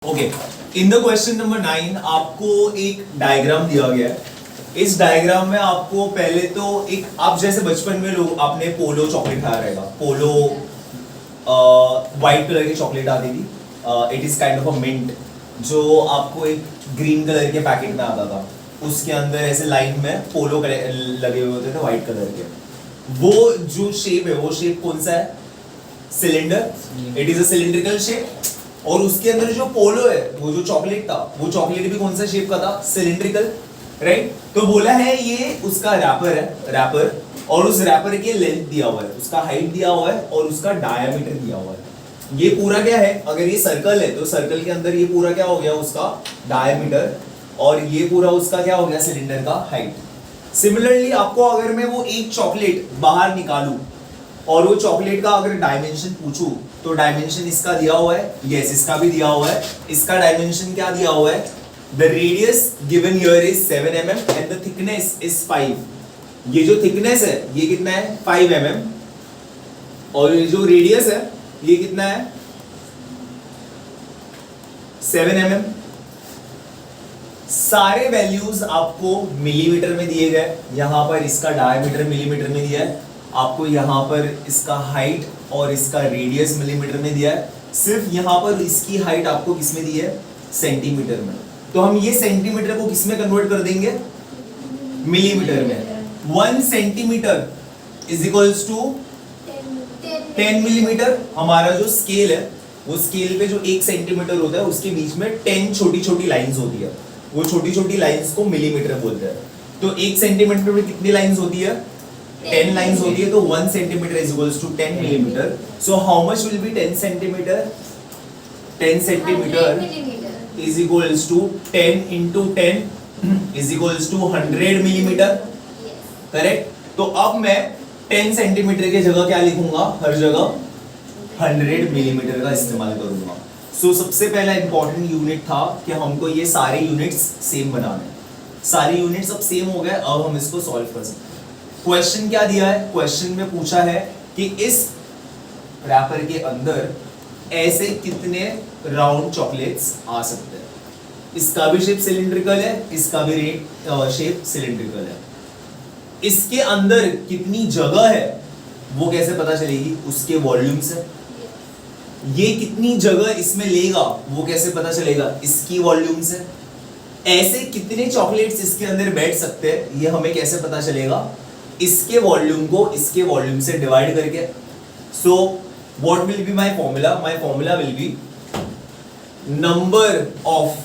Okay, in the question number 9 आपको एक diagram दिया गया है। इस डायग्राम में आपको पहले तो एक, आप जैसे बचपन में लोग आपने पोलो चॉकलेट खाया रहेगा। पोलो व्हाइट कलर की चॉकलेट आती थी, it is kind of a mint, जो आपको एक ग्रीन कलर के पैकेट में आता था। उसके अंदर ऐसे लाइन में पोलो लगे हुए होते थे व्हाइट कलर के। वो जो शेप है, वो शेप कौन सा है? Cylinder. It is a cylindrical shape. और उसके अंदर जो पोलो है, वो जो चॉकलेट था, वो चॉकलेट भी कौन सा शेप का था? Cylindrical, right. तो बोला है ये उसका रैपर है, रैपर, और उस रैपर के लेंथ दिया हुआ है, उसका हाइट दिया हुआ है और उसका डायमीटर दिया हुआ है। ये पूरा क्या है? अगर ये सर्कल है तो सर्कल के अंदर ये पूरा क्या हो गया? उसका डायमीटर, और ये पूरा उसका क्या हो गया? सिलेंडर का हाइट। सिमिलरली आपको अगर मैं वो एक चॉकलेट बाहर निकालूं और वो चॉकलेट का अगर डायमेंशन पूछूं, तो डायमेंशन इसका दिया हुआ है, यस इसका भी दिया हुआ है। इसका डायमेंशन क्या दिया हुआ है? The radius given here is 7 mm and the thickness is 5। ये जो थिकनेस है ये कितना है? 5 mm, और ये जो रेडियस है ये कितना है? 7 mm। सारे वैल्यूज आपको मिलीमीटर में दिए गए। यहां पर इसका डायमीटर मिलीमीटर में दिया है, आपको यहाँ पर इसका हाइट और इसका रेडियस मिलीमीटर में दिया है। सिर्फ यहाँ पर इसकी हाइट आपको किस में दी है? सेंटीमीटर में। तो हम ये सेंटीमीटर को किस में कन्वर्ट कर देंगे? मिलीमीटर में। 1 centimetre is equals to 10 millimetre. हमारा जो स्केल है, वो स्केल पे जो 1 सेंटीमीटर होता है उसके बीच में 10 छोटी छोटी लाइंस होती है। वो छोटी छोटी लाइंस को मिलीमीटर बोलते हैं। तो 1 सेंटीमीटर में कितनी लाइंस होती है? 10 लाइंस होती है। तो 1 centimetre is equals to 10 millimetre. So how much will be 10 centimetre? 10 centimetre is equals to 10 into 10 is equals to 100 millimetre, correct. तो अब मैं 10 सेंटीमीटर की जगह क्या लिखूंगा? हर जगह 100 मिलीमीटर का इस्तेमाल करूंगा। सो सबसे पहला इंपॉर्टेंट यूनिट था कि हमको ये सारे यूनिट्स सेम बनाने। सारे यूनिट्स अब सेम हो गए, अब हम इसको सॉल्व कर सकते हैं। क्वेश्चन क्या दिया है? क्वेश्चन में पूछा है कि इस रैपर के अंदर ऐसे कितने राउंड चॉकलेट्स आ सकते हैं। इसका भी शेप सिलिंड्रिकल है, इसका भी शेप सिलिंड्रिकल है। इसके अंदर कितनी जगह है वो कैसे पता चलेगी? उसके वॉल्यूम से। ये कितनी जगह इसमें लेगा वो कैसे पता चलेगा? इसकी वॉल्यूम से। ऐसे कितने चॉकलेट्स इसके अंदर बैठ सकते हैं ये हमें कैसे पता चलेगा? इसके वॉल्यूम को इसके वॉल्यूम से डिवाइड करके। So what will be my formula? My formula will be number of,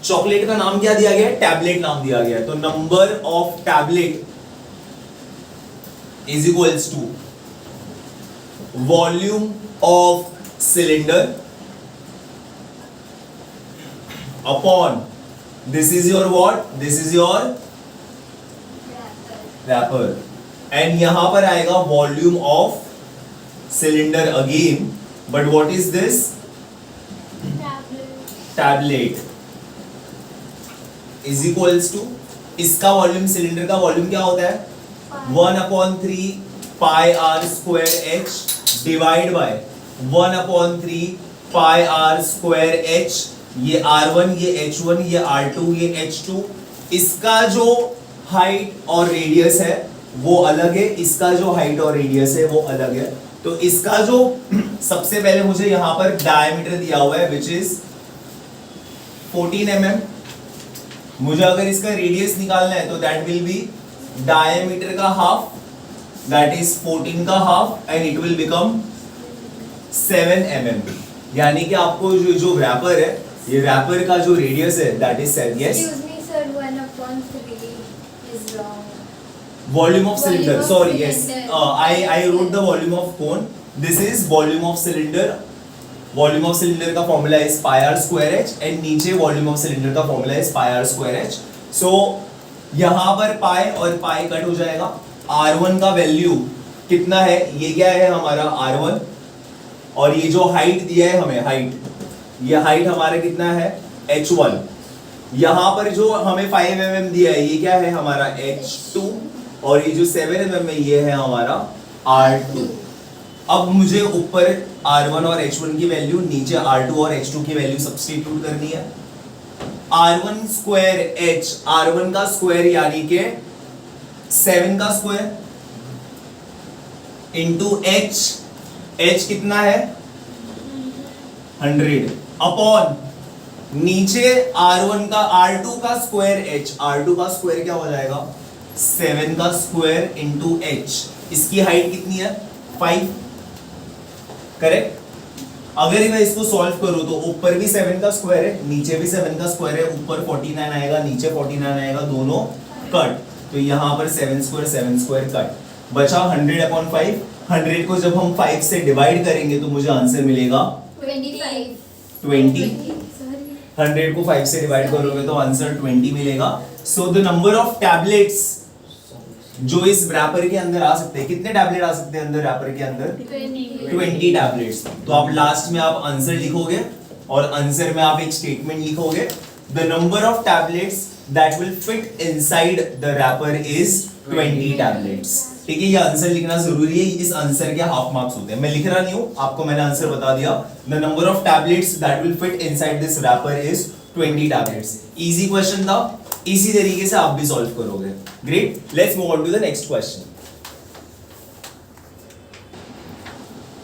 chocolate का नाम क्या दिया गया है? टैबलेट नाम दिया गया है। तो number of tablet is equals to volume of cylinder upon, this is your what? This is your wrapper. And यहां पर आएगा volume of cylinder again, but what is this? Tablet is equals to, इसका volume, cylinder का volume क्या होता है? 1/3 pi are square H divide by 1/3 pi are square H. ये R1, ये H1, ये R2, ये H2। इसका जो हाइट और रेडियस है वो अलग है, इसका जो हाइट और रेडियस है वो अलग है। तो इसका जो सबसे पहले मुझे यहां पर डायमीटर दिया हुआ है विच इज 14 mm। मुझे अगर इसका रेडियस निकालना है तो दैट विल बी डायमीटर का हाफ, दैट इज 14 का half, and it will become 7 mm। यानी कि आपको जो रैपर है, ये रैपर का जो रेडियस है that is 7। Yes, volume of cylinder, sorry, yes, I wrote the volume of cone. This is volume of cylinder. Volume of cylinder का formula is pi r square h, and नीचे volume of cylinder का formula is pi r square h. So यहाँ पर pi और pi cut हो जाएगा। R1 का value कितना है? ये क्या है हमारा R1, और ये जो हाइट दिया है हमें, हाइट, ये हाइट हमारा कितना है? H1। यहाँ पर जो हमें 5 mm दिया है ये क्या है हमारा? H2, और ये जो 7 mm है ये है हमारा R2। अब मुझे ऊपर R1 और H1 की वैल्यू, नीचे R2 और H2 की वैल्यू सब्स्टिट्यूट करनी है। R1 स्क्वायर H, R1 का स्क्वायर यानी के 7 का स्क्वायर इंटू H, H कितना है 100 अपॉन नीचे R1 का R2 का स्क्वायर H, R2 का स्क्वायर क्या हो जाएगा 7 का स्क्वायर इंटू H, इसकी हाइट कितनी है 5, करेक्ट। अगर मैं इसको सॉल्व करूं तो ऊपर भी 7 का स्क्वायर है, नीचे भी 7 का स्क्वायर है, ऊपर 49 आएगा, नीचे 49 आएगा, दोनों कट, तो यहां पर 7 स्क्वायर कट, बचा 100 अपॉन 5। 100 को जब हम 5 से डिवाइड करेंगे तो मुझे आंसर मिलेगा 20। 100 को 5 से डिवाइड करोगे तो आंसर 20 मिलेगा। So the number of tablets जो इस रैपर के अंदर आ सकते हैं, कितने टैबलेट आ सकते हैं अंदर रैपर के अंदर 20 टैबलेट्स। तो आप लास्ट में आप आंसर लिखोगे और आंसर में आप एक स्टेटमेंट लिखोगे, the number of tablets that will fit inside the wrapper is 20 tablets. ठीक है, ये आंसर लिखना जरूरी है, इस आंसर के हाफ मार्क्स होते हैं। मैं लिख रहा नहीं हूं, आपको मैंने आंसर बता दिया। The number of tablets that will fit inside this wrapper is 20 tablets. Easy question था, इसी तरीके से आप भी सॉल्व करोगे। Great, let's move on to the next question.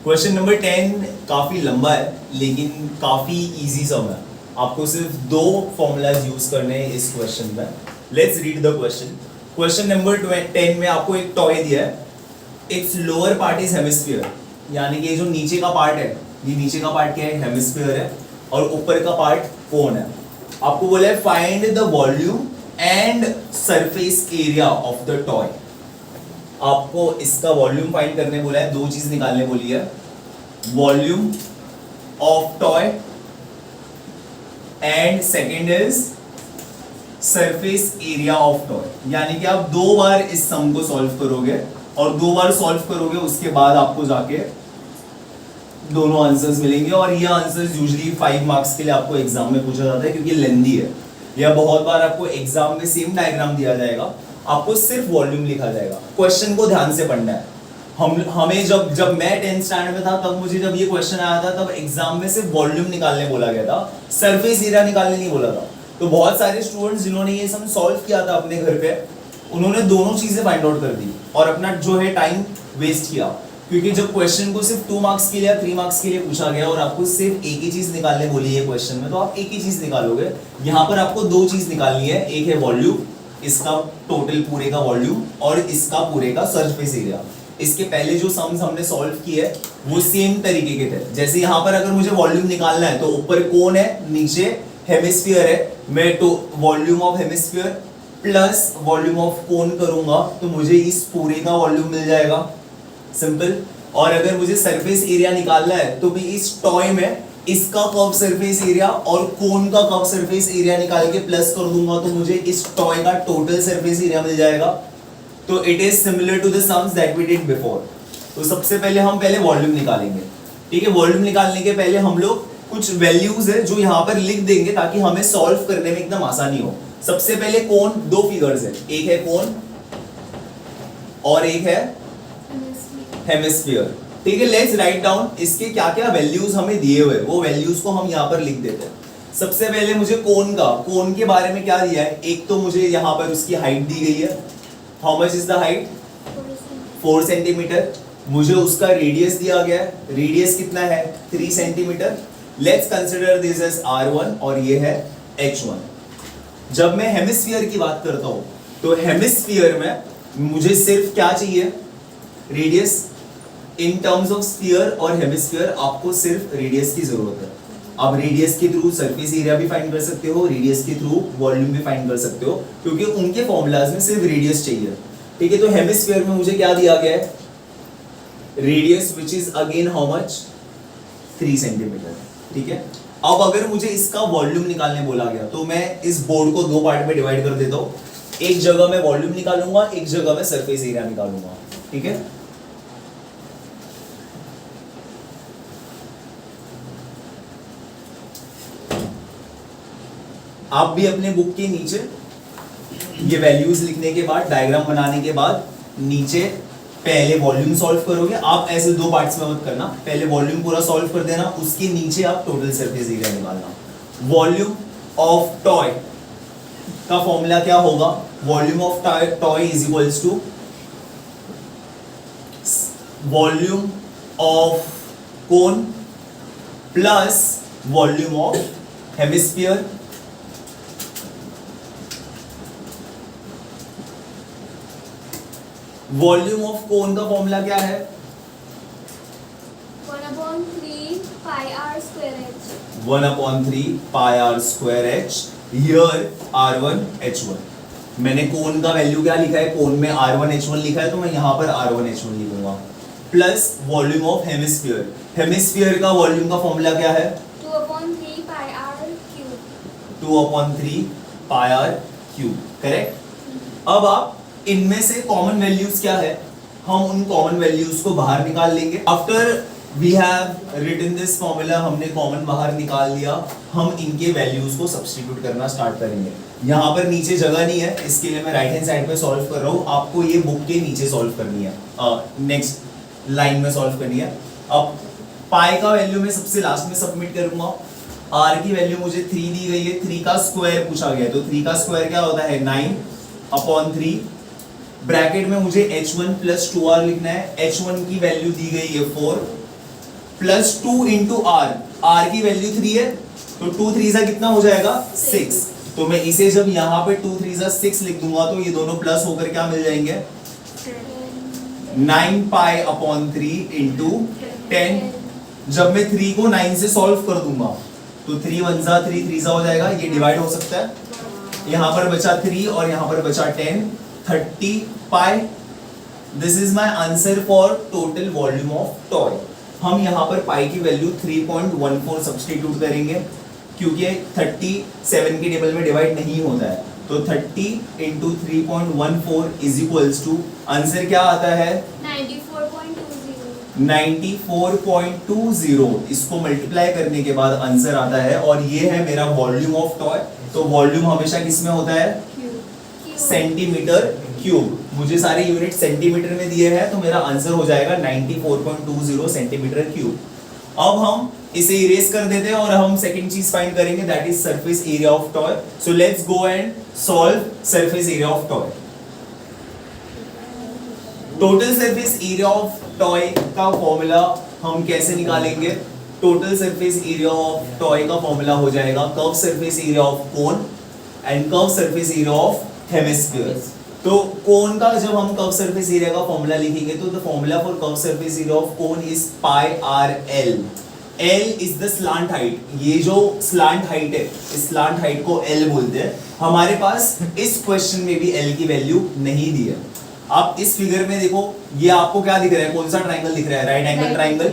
Question number 10 काफी लंबा है लेकिन काफी इजी सम है। आपको सिर्फ 2 फॉर्मूलाज यूज करने हैं इस क्वेश्चन में। Let's read the question. Question number 10 में आपको एक टॉय दिया है, it's lower part is hemisphere, यानी कि जो नीचे का पार्ट है, ये नीचे का पार्ट क्या है हेमिस्फीयर है, और ऊपर का पार्ट कोन है। आपको बोला है find the volume and surface area of the toy. आपको इसका वॉल्यूम फाइंड करने बोला है, 2 चीज निकालने बोली है, volume of toy and second is surface area of toy. यानी कि आप 2 बार इस सम को सॉल्व करोगे और 2 बार सॉल्व करोगे, उसके बाद आपको जाके दोनों आंसर्स मिलेंगे। और ये आंसर्स यूजुअली 5 मार्क्स के लिए आपको एग्जाम में पूछा जाता है क्योंकि लेंथी है, या बहुत बार आपको एग्जाम में सेम डायग्राम दिया जाएगा, आपको सिर्फ वॉल्यूम लिखा जाएगा। क्वेश्चन को ध्यान से पढ़ना है। हमें जब मैं 10th स्टैंडर्ड में था तब मुझे जब ये क्वेश्चन आया था तब एग्जाम में सिर्फ वॉल्यूम निकालने बोला गया था, सरफेस एरिया निकालने नहीं बोला था। तो बहुत सारे स्टूडेंट्स जिन्होंने ये सम सॉल्व किया था अपने घर पे, उन्होंने दोनों चीजें फाइंड आउट कर दी और अपना जो है टाइम वेस्ट किया, क्योंकि जब क्वेश्चन को सिर्फ 2 मार्क्स के लिए या 3 मार्क्स के लिए पूछा गया और आपको सिर्फ एक ही चीज निकालने बोली है क्वेश्चन में, तो आप एक ही चीज निकालोगे। यहाँ पर आपको 2 चीज निकालनी है, एक है वॉल्यूम, इसका टोटल पूरे का वॉल्यूम, और इसका पूरे का सरफेस एरिया। इसके पहले जो सम्स हमने सॉल्व किए वो सेम तरीके के थे। जैसे यहाँ पर अगर मुझे वॉल्यूम निकालना है तो ऊपर कोन है, नीचे हेमिस्फीयर है, मैं तो volume of hemisphere plus volume of कोन करूंगा तो मुझे इस पूरे का वॉल्यूम मिल जाएगा, सिंपल। और अगर मुझे सरफेस एरिया निकालना है तो भी इस टॉय में इसका कर्व सरफेस एरिया और कोन का कर्व सरफेस एरिया निकाल के प्लस कर दूंगा तो मुझे इस टॉय का टोटल सरफेस एरिया मिल जाएगा। तो it is similar to the sums that we did before. तो सबसे पहले हम वॉल्यूम निकालेंगे, ठीक है। वॉल्यूम निकालने के पहले हम लोग कुछ वैल्यूज है जो यहाँ पर लिख देंगे ताकि हमें सॉल्व करने में एकदम आसानी हो। सबसे पहले कोन, 2 फिगर्स है, एक है कोन और एक है हेमिस्फीयर, ठीक है। लेट्स राइट डाउन इसके क्या क्या वैल्यूज हमें दिए हुए, वो वैल्यूज को हम यहाँ पर लिख देते हैं। सबसे पहले मुझे कोन के बारे में क्या दिया है, एक तो मुझे यहाँ पर उसकी हाइट दी गई है, how much is the height 4 centimetre. मुझे उसका रेडियस दिया गया है, रेडियस कितना है 3 centimetre. Let's consider this as R1 और ये है H1। जब मैं हेमिस्फीयर की बात करता हूं तो हेमिस्फीयर में मुझे सिर्फ क्या चाहिए, radius. In terms of sphere और हेमिस्फीयर आपको सिर्फ रेडियस की जरूरत है। आप रेडियस के थ्रू सरफेस एरिया भी फाइंड कर सकते हो, रेडियस के थ्रू वॉल्यूम भी फाइंड कर सकते हो, क्योंकि उनके फॉर्मूलाज में सिर्फ रेडियस चाहिए, ठीक है। तो हेमिस्फीयर में मुझे क्या दिया गया है, radius which is again how much 3 centimetre, ठीक है। अब अगर मुझे इसका वॉल्यूम निकालने बोला गया तो मैं इस बोर्ड को 2 पार्ट में डिवाइड कर देता हूं। एक जगह मैं वॉल्यूम निकालूंगा, एक जगह मैं सरफेस एरिया निकालूंगा, ठीक है। आप भी अपने बुक के नीचे ये वैल्यूज लिखने के बाद, डायग्राम बनाने के बाद नीचे पहले वॉल्यूम सॉल्व करोगे, आप ऐसे दो पार्ट्स में मत करना, पहले वॉल्यूम पूरा सॉल्व कर देना, उसके नीचे आप टोटल सरफेस एरिया निकालना। वॉल्यूम ऑफ टॉय का फॉर्मूला क्या होगा? Volume of toy is equals to volume of cone plus volume of hemisphere volume of cone का फॉर्मूला क्या है? 1/3 pi r square h 1/3 pi r square h here r1 h1। मैंने कोन का value क्या लिखा है? कोन में r1 h1 लिखा है, तो मैं यहाँ पर r1 h1 लिखूंगा plus volume of hemisphere. Hemisphere का वॉल्यूम का फॉर्मूला क्या है? 2/3 pi r cube 2/3 pi r cube, correct. अब आप इनमें से कॉमन वैल्यूज क्या है, हम उन कॉमन वैल्यूज को बाहर निकाल लेंगे। After we have written this formula, हमने कॉमन बाहर निकाल लिया, हम इनके वैल्यूज को सब्स्टिट्यूट करना स्टार्ट करेंगे। यहाँ पर नीचे जगह नहीं है, इसके लिए मैं राइट हैंड साइड पे सॉल्व कर रहा हूँ, आपको ये बुक के नीचे सॉल्व करनी है, नेक्स्ट लाइन में सॉल्व करनी है। अब पाई का वैल्यू मैं सबसे लास्ट में सबमिट करूंगा। आर की वैल्यू मुझे 3 दी गई है, 3 का स्क्वायर पूछा गया है, तो 3 का स्क्वायर क्या होता है? 9/3। ब्रैकेट में मुझे h1 प्लस 2r लिखना है। h1 की वैल्यू दी गई है 4 प्लस 2 इंटू r, r की वैल्यू 3 है, तो 2 3 सा कितना हो जाएगा? 6। तो मैं इसे जब यहाँ पे 2 3 सा 6 लिख दूंगा तो ये दोनों प्लस होकर क्या मिल जाएंगे? 9 pi/3 इंटू 10। जब मैं 3 को 9 से सॉल्व कर दूंगा तो 3 1 सा 3 3 सा हो जाएगा, ये डिवाइड हो सकता है। यहाँ पर बचा 3 और यहाँ पर बचा 10, 30 pi. This is my answer for total volume of toy. हम यहाँ पर पाई की वैल्यू 3.14 सब्स्टिट्यूट करेंगे, क्योंकि 37 के टेबल में डिवाइड नहीं होता है, तो 30 into 3.14 is equals to, answer क्या आता है? 94.20 94.20। इसको मल्टीप्लाई करने के बाद आंसर आता है, और ये है मेरा वॉल्यूम ऑफ टॉय। तो वॉल्यूम हमेशा किस में होता है? Centimetre cube. मुझे सारे यूनिट सेंटीमीटर में दिए हैं, तो मेरा आंसर हो जाएगा 94.20 सेंटीमीटर क्यूब। अब हम इसे इरेज कर देते हैं और हम सेकंड चीज फाइंड करेंगे, that is surface area of toy. So let's go and solve surface area of toy. Total surface area of toy का फॉर्मूला हम कैसे निकालेंगे? Total surface area of toy का फॉर्मूला हो जाएगा curve surface area of cone and curve surface area of hemisphere. तो कोन का जब हम कर्व सरफेस एरिया का फॉर्मूला लिखेंगे, तो the formula for curve surface area of cone is pi R L. L is the slant height, ये जो slant height है, इस स्लांट हाइट को एल बोलते हैं। हमारे पास इस क्वेश्चन में भी एल की वैल्यू नहीं दी है। आप इस फिगर में देखो, ये आपको क्या दिख रहा है? कौन सा ट्राइंगल दिख रहा है? Right angle triangle.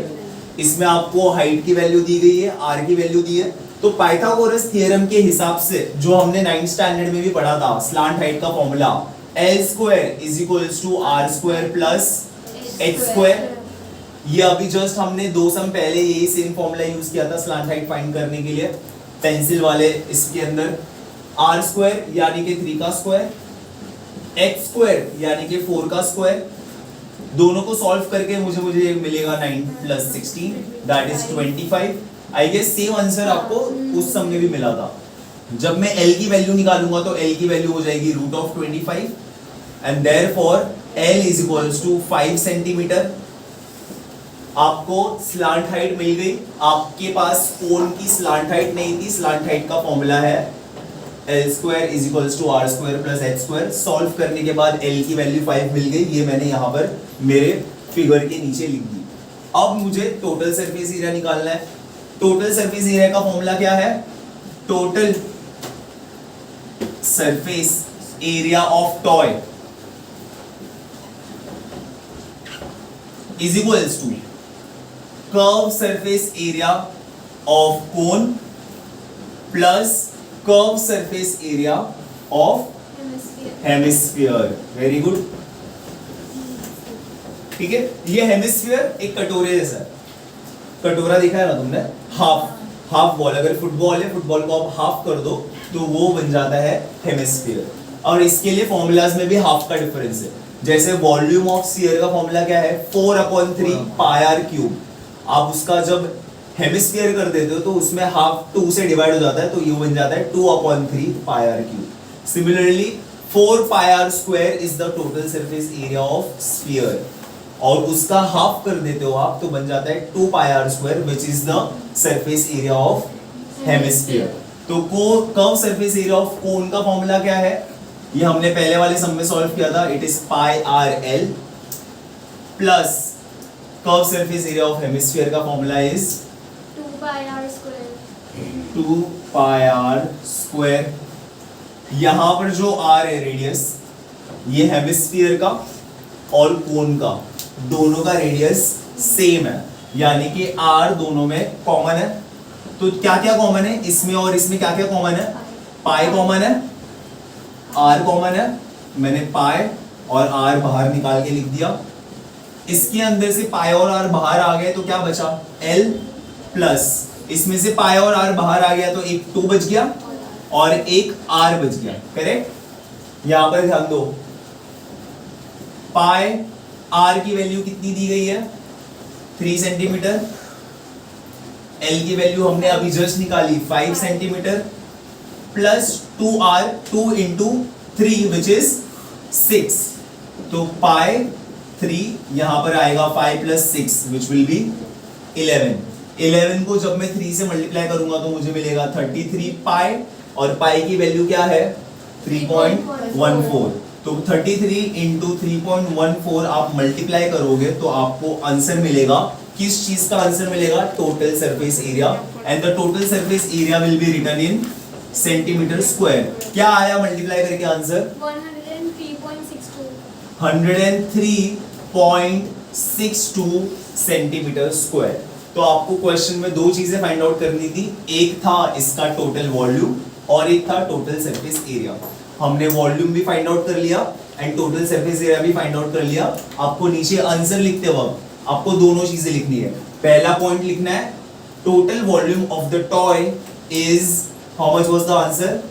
इसमें आपको हाइट की वैल्यू दी गई है, आर की वैल्यू दी है। तो पाइथागोरस थ्योरम के हिसाब से, जो हमने 9th स्टैंडर्ड में भी पढ़ा था, स्लांट हाइट का formula l square is equals to r square plus h square. ये अभी जस्ट हमने 2 सम पहले यही सेम फॉर्मूला यूज किया था स्लांट हाइट फाइंड करने के लिए, पेंसिल वाले। इसके अंदर आर स्क्वायर यानी कि 3 का स्क्वायर, एक्स स्क्वायर यानी कि 4 का स्क्वायर, दोनों को सॉल्व करके मुझे मिलेगा 9 plus 16 that is 25। I guess same answer आपको उस सम में भी मिला था। जब मैं L की वैल्यू निकालूंगा तो L की वैल्यू हो जाएगी root of 25 and therefore L is equals to 5 centimetre. आपको स्लांट हाइट मिल गई, आपके पास कोन की स्लांट हाइट नहीं थी। स्लांट हाइट का फॉर्मूला है L square is equals to r square plus h square. Solve करने के बाद L की वैल्यू 5 मिल गई, ये मैंने यहाँ पर मेरे फिगर के नीचे लिख दी। अब मुझे टोटल सरफेस एरिया निकालना है। टोटल सरफेस एरिया का फॉर्मूला क्या है? Total surface area of toy is equals to curve surface area of cone plus curve surface area of hemisphere. Very good, ठीक है। ये हेमिस्फीयर एक कटोरे जैसा है। कटोरा देखा है ना तुमने? हाफ बॉल, अगर फुटबॉल है, फुटबॉल को आप हाफ कर दो तो वो बन जाता है हेमिस्फीयर। और इसके लिए फॉर्मूलाज में भी हाफ का डिफरेंस है। जैसे वॉल्यूम ऑफ स्फीयर का फॉर्मूला क्या है, 4/3 पाई आर क्यूब। आप उसका जब हेमिस्फीयर कर देते हो तो उसमें हाफ 2 से डिवाइड हो जाता है, तो ये बन जाता है 2/3 pi are cube. Similarly 4 pi are square is the total surface area of sphere, और उसका हाफ कर देते हो आप तो बन जाता है 2 pi are square which is the surface area of hemisphere. तो curve surface area of cone का फॉर्मूला क्या है, ये हमने पहले वाले सम में सॉल्व किया था, it is pi R L plus curve surface area of hemisphere का formula is 2 pi r square. 2 pi are square. यहां पर जो आर है रेडियस, ये हेमिस्फीयर का और कोन का दोनों का रेडियस सेम है, यानी कि आर दोनों में कॉमन है। तो क्या क्या कॉमन है इसमें और इसमें, क्या क्या कॉमन है, पाई कॉमन है, आर कॉमन है, मैंने पाई और आर बाहर निकाल के लिख दिया। इसके अंदर से पाई और आर बाहर आ गए तो क्या बचा, एल प्लस इसमें से पाई और आर बाहर आ गया तो एक 2 बच गया और एक आर बच गया, करेक्ट। यहां पर ध्यान दो, पाई आर की वैल्यू कितनी दी गई है, 3 सेंटीमीटर, एल की वैल्यू हमने अभी जस्ट निकाली 5 centimetre, plus 2r, 2 into 3 which is 6, तो पाई 3 यहां पर आएगा 5 प्लस 6 विच विल बी 11। 11 को जब मैं 3 से मल्टीप्लाई करूंगा तो मुझे मिलेगा 33 पाई, और पाई की वैल्यू क्या है 3.14, तो 33 इंटू 3.14 आप मल्टीप्लाई करोगे तो आपको आंसर मिलेगा, किस चीज का आंसर मिलेगा, total surface area, and the total surface area will be written in centimetre square. क्या आया मल्टीप्लाई करके आंसर, 103.62. 103.62 centimetre square. तो आपको क्वेश्चन में दो चीजें फाइंड आउट करनी थी, एक था इसका टोटल वॉल्यूम और एक था टोटल सरफेस एरिया। हमने वॉल्यूम भी फाइंड आउट कर लिया एंड टोटल सरफेस एरिया भी फाइंड आउट कर लिया। आपको नीचे आंसर लिखते वक्त आपको दोनों चीजें लिखनी है। पहला पॉइंट लिखना है, total volume of the toy is, how much was the answer,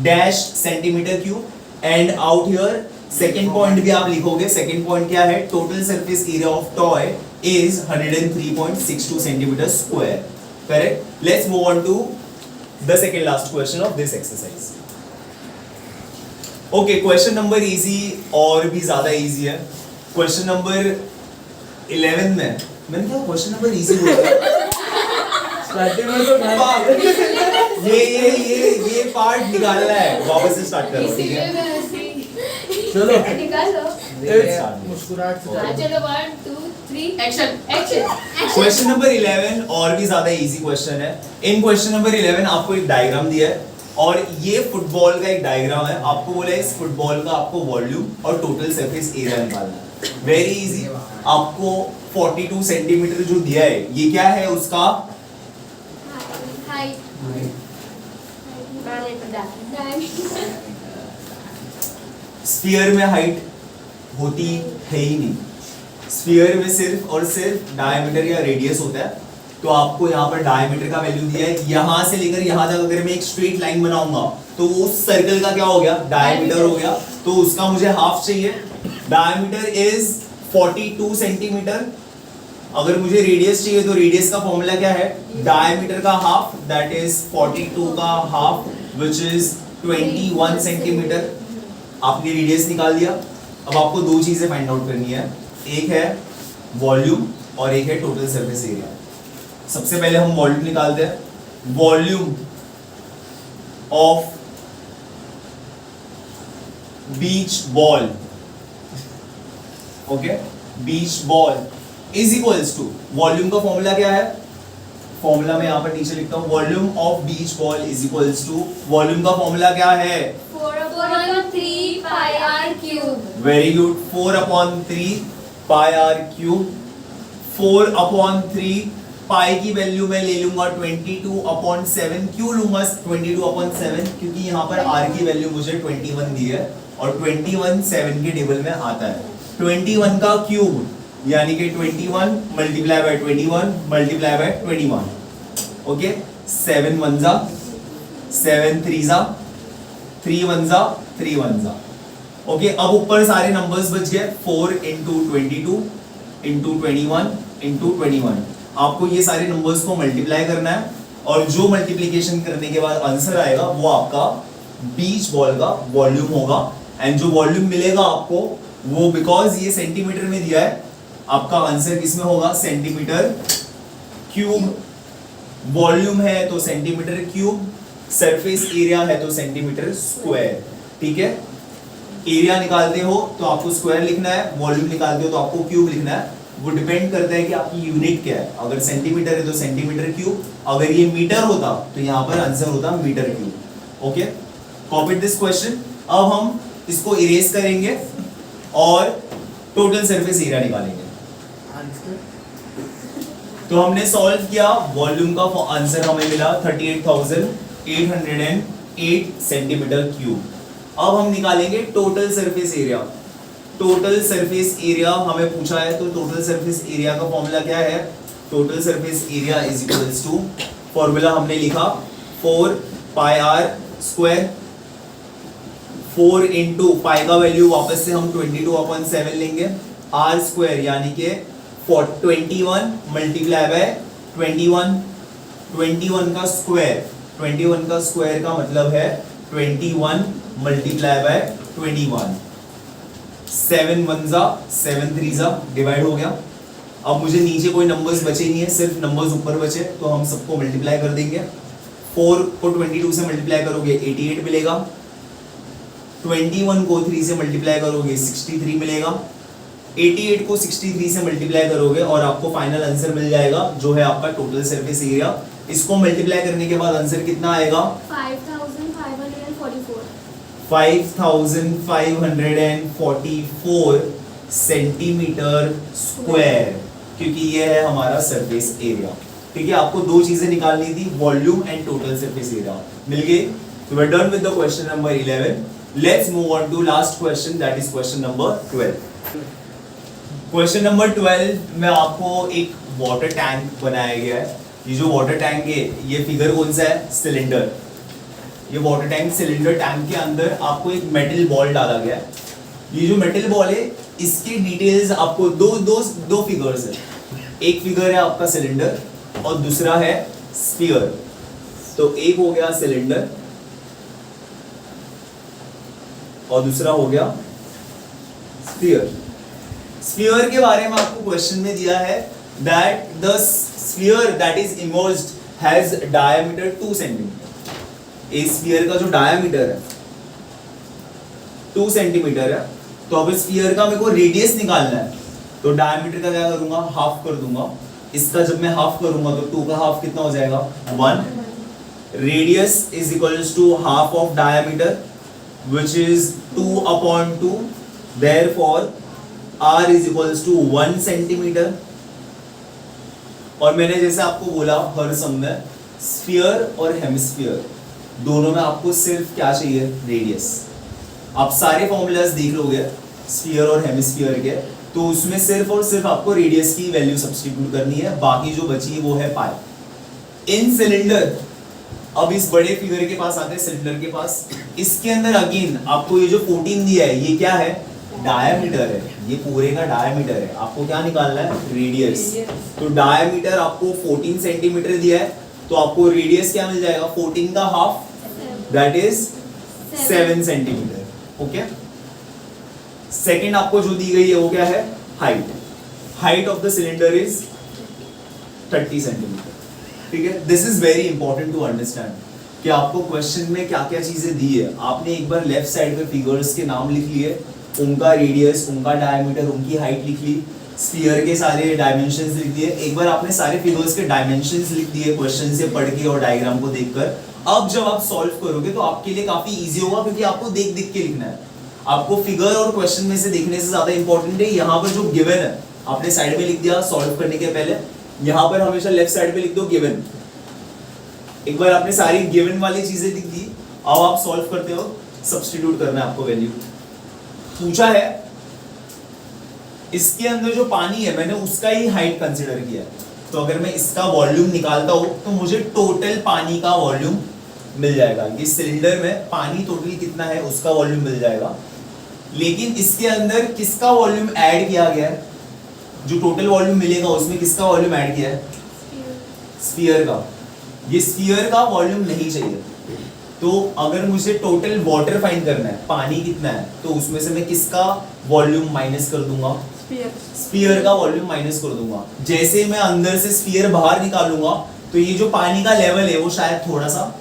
dash centimetre cube, and out here second point भी आप लिखोगे। सेकंड पॉइंट क्या है, total surface area of toy is 103.62 centimeter square. Correct? Let's move on to the second last question of this exercise. Okay, question number easy और भी ज्यादा easy है। Question number 11 में मैंने क्या question number easy बोला? स्टार्टिंग में तो ये पार्ट निकालना है, वापस से स्टार्ट करो, ठीक है? चलो निकालो. मुस्कुराहट से चलो 1 2 3 एक्शन एक्शन. क्वेश्चन नंबर 11 और भी ज्यादा इजी क्वेश्चन है। इन क्वेश्चन नंबर 11 आपको एक डायग्राम दिया है और ये फुटबॉल का एक डायग्राम है। आपको बोला है इस फुटबॉल का आपको वॉल्यूम और टोटल सरफेस एरिया निकालना है। Very easy. आपको 42 सेंटीमीटर जो दिया है ये क्या है उसका, हाइट. स्फीयर में हाइट होती है ही नहीं, स्फीयर में सिर्फ और सिर्फ डायमीटर या रेडियस होता है। तो आपको यहाँ पर डायमीटर का वैल्यू दिया है, यहां से लेकर यहां तक अगर मैं एक स्ट्रेट लाइन बनाऊंगा तो वो सर्कल का क्या हो गया, डायमीटर हो गया, तो उसका मुझे हाफ चाहिए। Diameter is 42 centimetre. अगर मुझे रेडियस चाहिए तो रेडियस का फॉर्मूला क्या है, डायमीटर का हाफ, दैट इज 42 का हाफ विच इज 21 सेंटीमीटर। आपने रेडियस निकाल दिया। अब आपको दो चीजें फाइंड आउट करनी है, एक है वॉल्यूम और एक है टोटल सरफेस एरिया। सबसे पहले हम वॉल्यूम निकालते हैं। Volume of beach ball, okay, beach ball is equals to, volume का फॉर्मूला क्या है, फॉर्मूला मैं यहां पर नीचे लिखता हूं, volume of beach ball is equals to, volume का फॉर्मूला क्या है, 4/3 pi r cube. Very good, 4/3 pi are cube. 4/3 pi की वैल्यू मैं ले लूंगा 22/7। क्यों लूंगा 22/7? क्योंकि यहाँ पर आर की वैल्यू मुझे 21 दी है और 21 7 के टेबल में आता है। 21 का क्यूब यानी कि 21 multiply by 21 multiply by 21, okay. 7 1 जा, 7 3 जा, 3 1 जा, 3 1 जा, ओके, अब ऊपर सारे नंबर्स बच गए 4 into 22 into 21 into 21। आपको ये सारे नंबर्स को मल्टीप्लाई करना है और जो मल्टीप्लिकेशन करने के बाद आंसर आएगा वो आपका बीच बॉल का वॉल्यूम होगा। एंड जो वॉल्यूम मिलेगा आपको वो, बिकॉज ये सेंटीमीटर में दिया है, आपका आंसर किसमें होगा, सेंटीमीटर क्यूब। वॉल्यूम है तो सेंटीमीटर क्यूब, सरफेस एरिया है तो सेंटीमीटर स्क्वायर। ठीक है, एरिया निकालते हो तो आपको स्क्वायर लिखना है, वॉल्यूम निकालते हो तो आपको क्यूब लिखना है। वो डिपेंड करता है कि आपकी यूनिट क्या है। अगर सेंटीमीटर है तो सेंटीमीटर क्यूब, अगर ये मीटर होता तो यहाँ पर आंसर होता metre cube. Okay, copy this question. अब हम इसको इरेज करेंगे और टोटल सरफेस एरिया निकालेंगे। तो हमने सॉल्व किया, वॉल्यूम का आंसर हमें मिला 38,808 सेंटीमीटर क्यूब। अब हम निकालेंगे total surface area. Total surface area हमें पूछा है, तो टोटल सरफेस एरिया का फॉर्मूला क्या है, total surface area is equals to, formula हमने लिखा 4 pi are square. 4 into pi का वैल्यू वापस से हम 22/7 लेंगे, आर स्क्वायर यानी कि 21 मल्टीप्लाई बाय 21 का स्क्वायर, 21 का स्क्वायर का मतलब है 21 मल्टीप्लाई बाय 21, 7 1 जा 7 3 जा डिवाइड हो गया। अब मुझे नीचे कोई नंबर्स बचे नहीं है, सिर्फ नंबर्स ऊपर बचे, तो हम सबको मल्टीप्लाई कर देंगे। 4 को 22 से मल्टीप्लाई करोगे 88 मिलेगा, 21 को 3 से मल्टीप्लाई करोगे 63 मिलेगा, 88 को 63 से मल्टीप्लाई करोगे और आपको फाइनल आंसर मिल जाएगा जो है आपका टोटल सरफेस एरिया। इसको मल्टीप्लाई करने के बाद आंसर कितना आएगा, 5544 सेंटीमीटर स्क्वायर, क्योंकि ये है हमारा सरफेस एरिया। ठीक है, आपको दो चीजें निकालनी थी, volume and total surface area, मिल गई। So we're done with the question number 11. Let's move on to last question, that is question number 12. Question number 12 में आपको एक वाटर टैंक बनाया गया है। ये जो वाटर टैंक है, ये फिगर कौन सा है, सिलेंडर। ये वाटर टैंक सिलेंडर टैंक के अंदर आपको एक मेटल बॉल डाला गया है। ये जो मेटल बॉल है इसकी डिटेल्स आपको दो फिगर्स है, एक फिगर है आपका सिलेंडर और दूसरा है स्फीयर। तो एक हो गया सिलेंडर और दूसरा हो गया स्फीयर। स्फीयर के बारे में आपको क्वेश्चन में दिया है that the sphere that is immersed has diameter 2 centimetre. इस स्फीयर का जो डायमीटर है 2 सेंटीमीटर है। तो अब स्फीयर का मेरे को रेडियस निकालना है, तो डायमीटर का क्या करूंगा, हाफ कर दूंगा। इसका जब मैं हाफ करूंगा तो 2 का हाफ कितना हो जाएगा, 1। Radius is equals to half of diameter which is 2/2, therefore r is equals to 1 centimetre. और मैंने जैसे आपको बोला हर सम में स्फीयर और हेमिस्फीयर दोनों में आपको सिर्फ क्या चाहिए, रेडियस। आप सारे फॉर्मूलाज देख लोगे स्फीयर और हेमिस्फीयर के, तो उसमें सिर्फ और सिर्फ आपको रेडियस की वैल्यू सब्स्टिट्यूट करनी है, बाकी जो बची है वो है पाई। इन सिलेंडर, अब इस बड़े फिगर के पास आते हैं सिलेंडर के पास। इसके अंदर अगेन आपको ये जो 14 दिया है ये क्या है, डायमीटर है। ये पूरे का डायमीटर है, आपको क्या निकालना है, रेडियस। तो डायमीटर आपको 14 सेंटीमीटर दिया है, तो आपको रेडियस क्या मिल जाएगा, 14 का half, that is 7 centimetre. Okay, second आपको जो दी गई है वो क्या है, height. Height of the cylinder is 30 centimetre. ठीक है, this is very important to understand कि आपको क्वेश्चन में क्या क्या चीजें दी है। आपने एक बार लेफ्ट साइड पे फिगर्स के नाम लिख लिए, उनका रेडियस, उनका डायमीटर, उनकी हाइट लिख ली, स्फीयर के सारे डायमेंशंस लिख दिए। एक बार आपने सारे फिगर्स के डायमेंशंस लिख दिए क्वेश्चन से पढ़ के और डायग्राम को देखकर। अब जब आप सॉल्व करोगे तो आपके लिए काफी इजी होगा, क्योंकि आपको देख देख के लिखना है। आपको फिगर और क्वेश्चन में से देखने से ज्यादा इंपॉर्टेंट है यहाँ पर जो गिवन है आपने साइड में लिख दिया सॉल्व करने के पहले। यहाँ पर हमेशा लेफ्ट साइड पे लिख दो गिवन। एक बार आपने सारी गिवन वाली चीजें लिख दी, अब आप सॉल्व करते हो, सब्स्टिट्यूट करना है आपको वैल्यू। पूछा है इसके अंदर जो पानी है मैंने उसका ही हाइट कंसीडर किया है, तो अगर मैं इसका वॉल्यूम निकालता हूं तो मुझे टोटल पानी का वॉल्यूम मिल जाएगा। इस सिलेंडर में पानी टोटल कितना है उसका वॉल्यूम मिल जाएगा। लेकिन इसके अंदर किसका वॉल्यूम ऐड किया गया है? जो टोटल वॉल्यूम मिलेगा उसमें किसका वॉल्यूम ऐड किया है? स्फीयर का। ये स्फीयर का वॉल्यूम नहीं चाहिए। तो अगर मुझे टोटल वाटर फाइंड करना है, पानी कितना है, तो उसमें से मैं किसका वॉल्यूम माइनस कर दूंगा? स्फीयर का वॉल्यूम माइनस कर दूंगा। जैसे मैं अंदर से स्फीयर बाहर निकालूंगा तो ये जो पानी का लेवल है वो शायद थोड़ा सा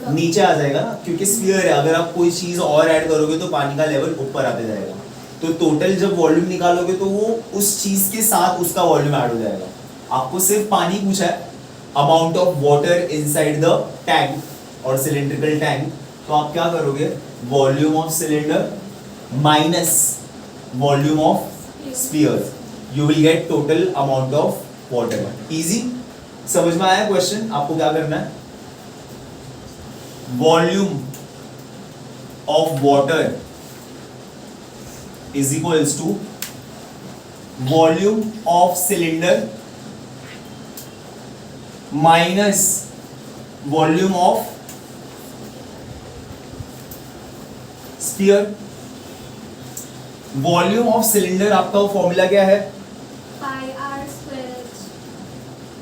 नीचे आ जाएगा ना, क्योंकि स्फीयर है। अगर आप कोई चीज और ऐड करोगे तो पानी का लेवल ऊपर आते जाएगा। तो टोटल जब वॉल्यूम निकालोगे तो वो उस चीज के साथ उसका वॉल्यूम ऐड हो जाएगा। आपको सिर्फ पानी पूछा है, amount of water inside the tank और सिलिंड्रिकल टैंक, तो आप क्या करोगे? Volume of cylinder minus volume of sphere, you will get total amount of water. Easy, समझ में आया क्वेश्चन? आपको क्या करना है? Volume of water is equals to volume of cylinder minus volume of sphere। Volume of cylinder आपका वो formula क्या है? Pi r square h।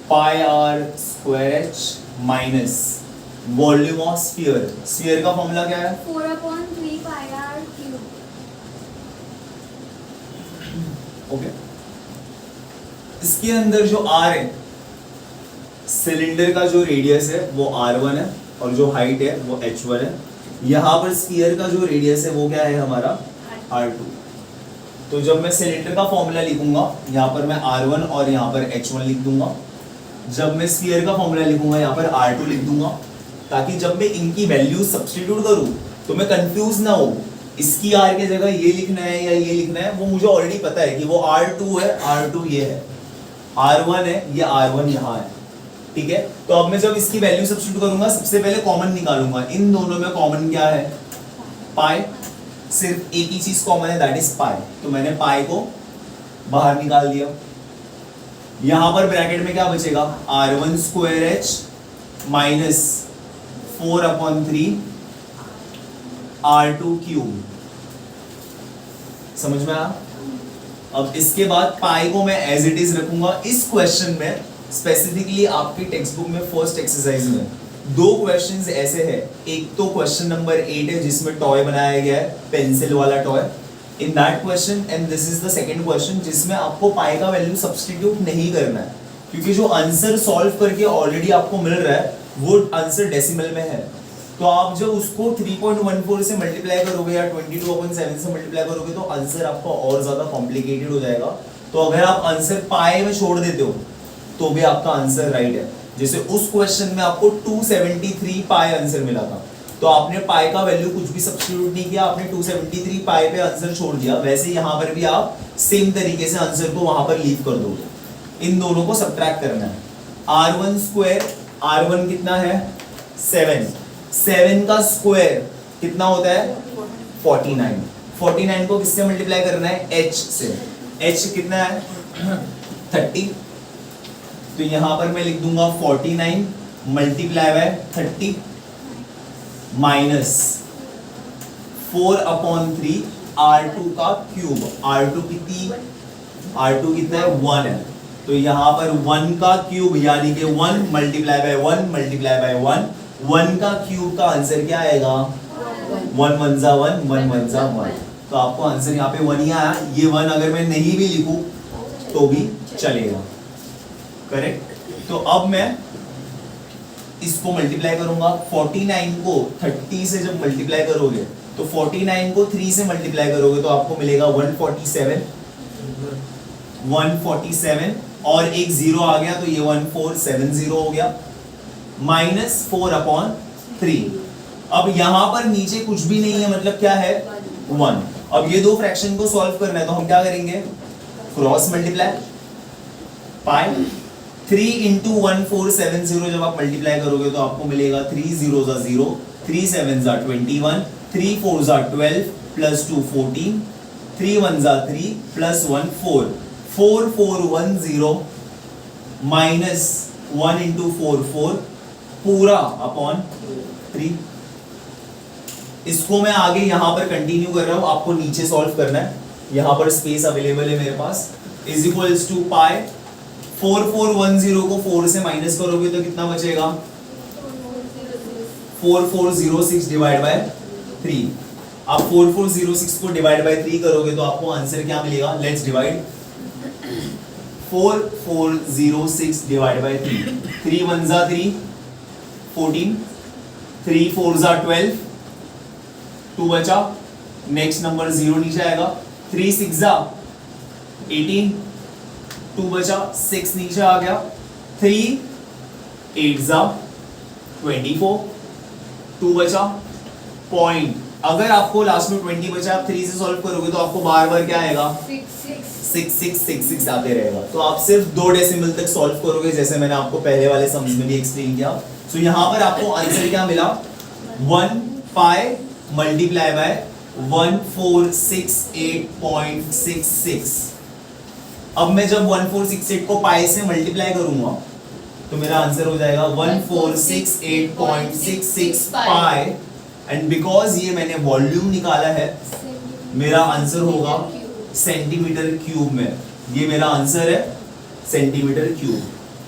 Pi are square h minus volume of sphere. Sphere का formula क्या है? 4/3 pi r cube। Okay, इसके अंदर जो r है, सिलेंडर का जो रेडियस है वो r1 है और जो हाइट है वो h1 है। यहाँ पर स्फीयर का जो रेडियस है वो क्या है हमारा? r2। तो जब मैं सिलेंडर का फॉर्मूला लिखूंगा यहाँ पर मैं r1 और यहाँ पर h1 लिख दूंगा। जब मैं स्फीयर का फॉर्मूला लिखूंगा यहाँ पर r2 लिख दूंगा, ताकि जब मैं इनकी वैल्यू सब्स्टिट्यूट करूँ तो मैं कंफ्यूज ना हो, इसकी r की जगह ये लिखना है या ये लिखना है। वो मुझे ऑलरेडी पता है कि वो r2 है, r2 ये है, r1 है, ये r1 यहाँ है। ठीक है, तो अब मैं जब इसकी वैल्यू सब्स्टिट्यूट करूंगा सबसे पहले कॉमन निकालूंगा। इन दोनों में कॉमन क्या है? पाई। सिर्फ एक ही चीज कॉमन है, दैट इज पाई। तो मैंने पाई को बाहर निकाल दिया। यहां पर ब्रैकेट में क्या बचेगा? r1 square h minus 4/3 r2 cube. समझ में आया? अब इसके बाद पाई को मैं एज इट इज रखूंगा। इस क्वेश्चन में स्पेसिफिकली आपकी टेक्स्ट बुक में फर्स्ट एक्सरसाइज में दो क्वेश्चंस ऐसे हैं। एक तो क्वेश्चन नंबर 8 है जिसमें टॉय बनाया गया है, पेंसिल वाला toy. In that question and this is the second question जिसमें आपको पाई का वैल्यू सब्स्टिट्यूट नहीं करना है, क्योंकि जो आंसर सॉल्व करके ऑलरेडी आपको मिल रहा है वो आंसर डेसिमल में है। तो आप जब उसको 3.14 से मल्टीप्लाई करोगे या 22/7 से मल्टीप्लाई करोगे तो आंसर आपका और ज्यादा कॉम्प्लिकेटेड हो जाएगा। तो अगर आप आंसर पाई में छोड़ देते हो तो भी आपका आंसर राइट है। जैसे उस क्वेश्चन में आपको 273 पाई आंसर मिला था, तो आपने पाई का वैल्यू कुछ भी सब्स्टिट्यूट नहीं किया, आपने 273 पाई पे आंसर छोड़ दिया। वैसे यहाँ पर भी आप सेम तरीके से आंसर को वहां पर लीव कर दोगे। इन दोनों को सब्ट्रैक्ट करना है। r1 स्क्वायर, r1 कितना है? 7। 7 का स्क्वायर कितना होता है? 49। 49 को किससे मल्टीप्लाई करना है? h से। h कितना है? 30। तो यहां पर मैं लिख दूंगा 49 मल्टीप्लाई बाय 30 माइनस 4/3 r2 का क्यूब। r2 कितना है? 1 है। तो यहाँ पर 1 का क्यूब यानी कि 1 मल्टीप्लाई बाय 1 मल्टीप्लाई बाय 1, 1 का क्यूब का आंसर क्या आएगा? 1 1 जा 1, 1 1 जा 1। तो आपको आंसर यहाँ पे 1 ही आया। ये 1 अगर मैं नहीं भी लिखूं तो भी चलेगा। करेक्ट। तो अब मैं इसको मल्टीप्लाई करूंगा। 49 को 30 से जब मल्टीप्लाई करोगे तो 49 को 3 से मल्टीप्लाई करोगे तो आपको मिलेगा 147 और एक 0 आ गया तो ये 1470 हो गया, माइनस 4/3। अब यहां पर नीचे कुछ भी नहीं है, मतलब क्या है? 1। अब ये दो फ्रैक्शन को सॉल्व करना है तो हम क्या करेंगे? Cross multiply. पाई 3 into 1470 जब आप मल्टीप्लाई करोगे तो आपको मिलेगा 3 0 जा 0, 3 7 जा 21, 3 4 जा 12 प्लस 2 14, 3 1 जा 3 प्लस 1 4, 4 4 1 0 माइनस 1 into 4 4 पूरा अपॉन 3। इसको मैं आगे यहाँ पर कंटिन्यू कर रहा हूँ, आपको नीचे सॉल्व करना है, यहाँ पर स्पेस अवेलेबल है मेरे पास। इज इक्वल्स टू पाई 4410 को 4 से माइनस करोगे तो कितना बचेगा? 4406 डिवाइड बाय 3। आप 4406 को डिवाइड बाय 3 करोगे तो आपको आंसर क्या मिलेगा? Let's divide 4406 divide by 3। 3 1 जा 3 14, 3 4 जा 12, 2 बचा, नेक्स्ट नंबर 0 नीचे आएगा, 3 6 जा 18, 2 बचा, 6 नीचे आ गया, 3 8 जा 24, 2 बचा, पॉइंट। अगर आपको लास्ट में 20 बचा, आप 3 से सॉल्व करोगे तो आपको बार बार क्या आएगा? 6 आते रहेगा। तो आप सिर्फ 2 डेसिमल तक सॉल्व करोगे, जैसे मैंने आपको पहले वाले सम्स में भी एक्सप्लेन किया। सो यहाँ पर आपको आंसर क्या मिला? 1 पाई मल्टीप्लाई बाय 1468.66। अब मैं जब 1468 को पाई से मल्टीप्लाई करूंगा तो मेरा आंसर हो जाएगा 1468.66 पाई, एंड बिकॉज ये मैंने वॉल्यूम निकाला है, मेरा आंसर होगा सेंटीमीटर क्यूब में। ये मेरा आंसर है सेंटीमीटर क्यूब।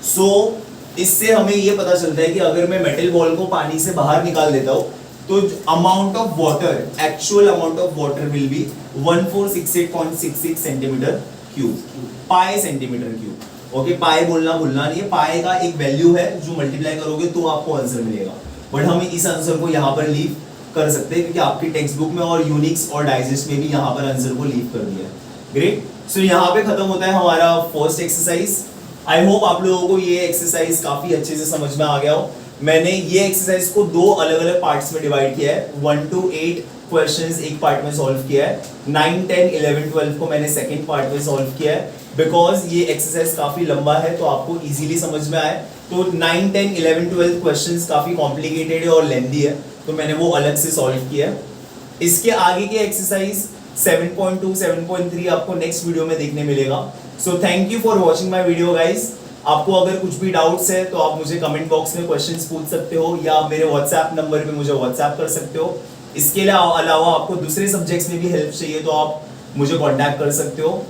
सो इससे हमें ये पता चलता है कि अगर मैं मेटल बॉल को पानी से बाहर निकाल देता हूँ तो amount of water, actual amount of water will be 1468.66 centimetre cube, pi centimetre cube. Okay, pi बोलना भूलना नहीं है, पाई का एक वैल्यू है जो मल्टीप्लाई करोगे तो आपको आंसर मिलेगा। बट हम इस आंसर को यहाँ पर लीव कर सकते हैं क्योंकि आपकी टेक्स्ट बुक में और यूनिक्स और डाइजेस्ट में भी यहाँ पर आंसर को लीव कर दिया है। ग्रेट। सो यहाँ पे खत्म होता है हमारा फर्स्ट एक्सरसाइज। आई होप आप लोगों को ये एक्सरसाइज काफी अच्छे से समझ में आ गया हो। मैंने ये एक्सरसाइज को 2 अलग अलग पार्ट्स में डिवाइड किया है। 1 to 8 क्वेश्चंस एक पार्ट में सॉल्व किया है, 9 10 11 12 को मैंने सेकंड पार्ट में सॉल्व किया है। बिकॉज ये एक्सरसाइज काफी लंबा है तो आपको इजीली समझ में आए, तो 9 10 11 12 क्वेश्चंस काफी कॉम्प्लिकेटेड है और लेंथी है, तो मैंने वो अलग से सॉल्व किया है। इसके आगे के एक्सरसाइज 7.2 7.3 आपको नेक्स्ट वीडियो में देखने मिलेगा। So thank you for watching my video guys. आपको अगर कुछ भी डाउट्स है तो आप मुझे कमेंट बॉक्स में क्वेश्चंस पूछ सकते हो या मेरे व्हाट्सएप नंबर पे मुझे व्हाट्सएप कर सकते हो। इसके अलावा आपको दूसरे सब्जेक्ट्स में भी हेल्प चाहिए तो आप मुझे कॉन्टैक्ट कर सकते हो।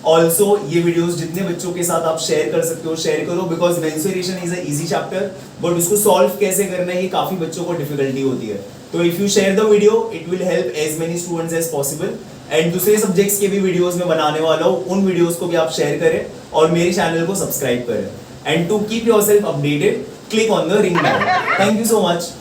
ऑल्सो ये वीडियोस जितने बच्चों के साथ आप शेयर कर सकते हो शेयर करो, because menstruation is a easy chapter, but उसको सॉल्व कैसे करना है ये काफी बच्चों को डिफिकल्टी होती है। तो if you share the video it will help as many students as possible. And दूसरे सब्जेक्ट्स के भी वीडियोस में बनाने वाला हूँ, उन वीडियोस को भी आप शेयर करें और मेरे चैनल को सब्सक्राइब करें। And to keep yourself updated click on the ring bell. Thank you so much.